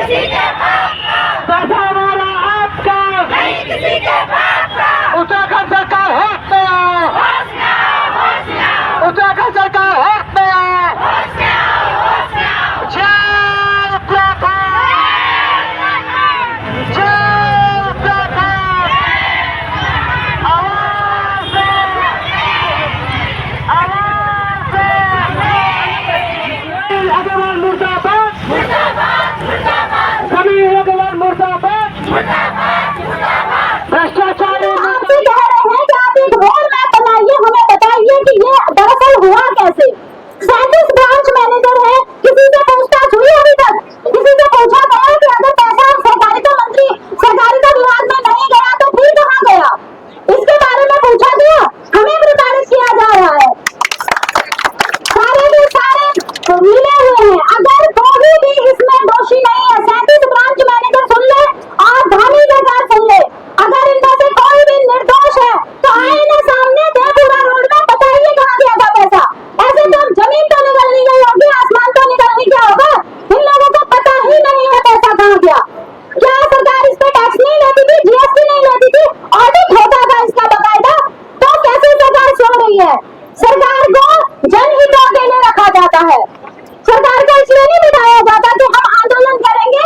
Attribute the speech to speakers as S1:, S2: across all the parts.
S1: पैसा हमारा आपका, उत्तराखंड सरकार होश में आओ, उत्तराखंड सरकार होश में आओ। जय उत्तराखंड, जय उत्तराखंड, आवाज दे, आवाज दे। अग्रवाल मुर्दाबाद, सभी अग्रवाल मुर्दाबाद, भ्रष्टाचारी
S2: आपसे कह रहे हैं कि आप एक रोड मैप बनाइए, हमें बताइए कि ये दरअसल हुआ कैसे। 37 ब्रांच मैनेजर है, किसी से पूछताछ हुई अभी तक? किसी से पूछा गया कि अगर पैसा सहकारिता मंत्री सहकारिता विभाग में नहीं गया तो फिर कहाँ गया? इसके बारे में पूछा गया? हमें प्रताड़ित किया जा रहा है। सारे के सारे मिले हुए हैं, अगर कोई भी इसमें दोषी नहीं है। 37 ब्रांच मैनेजर सुन ले और धामी सरकार सुन ले, अगर इनमें से कोई भी निर्दोष है तो आए ना सामने दे पूरा रोड में, बताइए कहाँ गया था पैसा। ऐसे तो जमीन तो निकलनी गई होगी, आसमान तो निकलनी क्या होगा। इन लोगों को पता ही नहीं है पैसा कहाँ गया। क्या सरकार इस पे टैक्स नहीं लेती थी, जीएसटी नहीं लेती थी, ऑडिट होता था इसका बकायदा, तो कैसे सरकार सो रही है? सरकार को जनहितों के लिए रखा जाता है, सरकार को इसलिए नहीं बिठाया जाता कि हम आंदोलन करेंगे।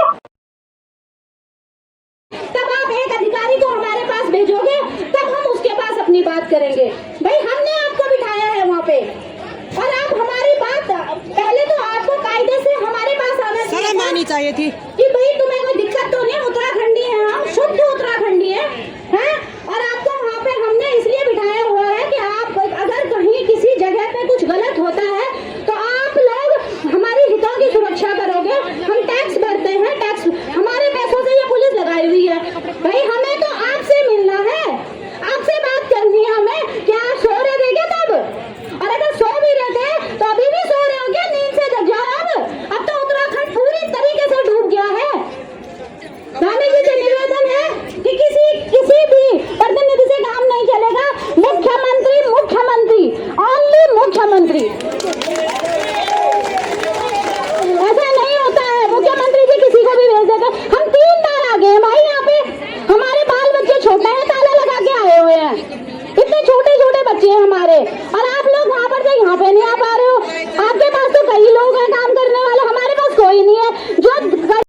S2: तब आप एक अधिकारी को हमारे पास भेजोगे, तब हम उसके पास अपनी बात करेंगे। भाई हमने आपको बिठाया है वहाँ पे, और आप हमारी बात, पहले तो आपको कायदे से हमारे पास आना
S3: शर्म आनी चाहिए थी
S2: कि भाई तुम्हें कोई दिक्कत तो नहीं, उत्तराखंडी है हम, शुद्ध उत्तराखंडी है, हैं? और आपको वहाँ पे हमने इसलिए बिठाया हुआ है कि आप अगर कहीं किसी जगह पे कुछ गलत होता है तो आप लोग हमारी हितों की सुरक्षा करोगे। हम टैक्स भरते हैं, टैक्स हमारे पैसों से ये पुलिस लगाई हुई है। भाई हमें तो आपसे मिलना है, आपसे बात करनी है हमें। क्या आप सो रहे थे क्या तब? और अगर सो भी रहे थे तो अभी भी सो रहे हो क्या? नींद से जग जाओ अब तो उत्तराखंड पूरी तरीके से डूब गया है। स्वामी जी से निवेदन है कि किसी भी प्रतिनिधि से काम नहीं चलेगा। मुख्यमंत्री, मुख्यमंत्री, ओनली मुख्यमंत्री। ऐसा नहीं होता है, मुख्यमंत्री जी किसी को भी भेज देते। हम 3 बार आ गए हैं भाई यहाँ पे, हमारे बाल बच्चे छोटे हैं, ताला लगा के आए हुए हैं, इतने छोटे छोटे बच्चे हैं हमारे, और आप लोग वहाँ पर से यहाँ पे नहीं आ पा रहे हो।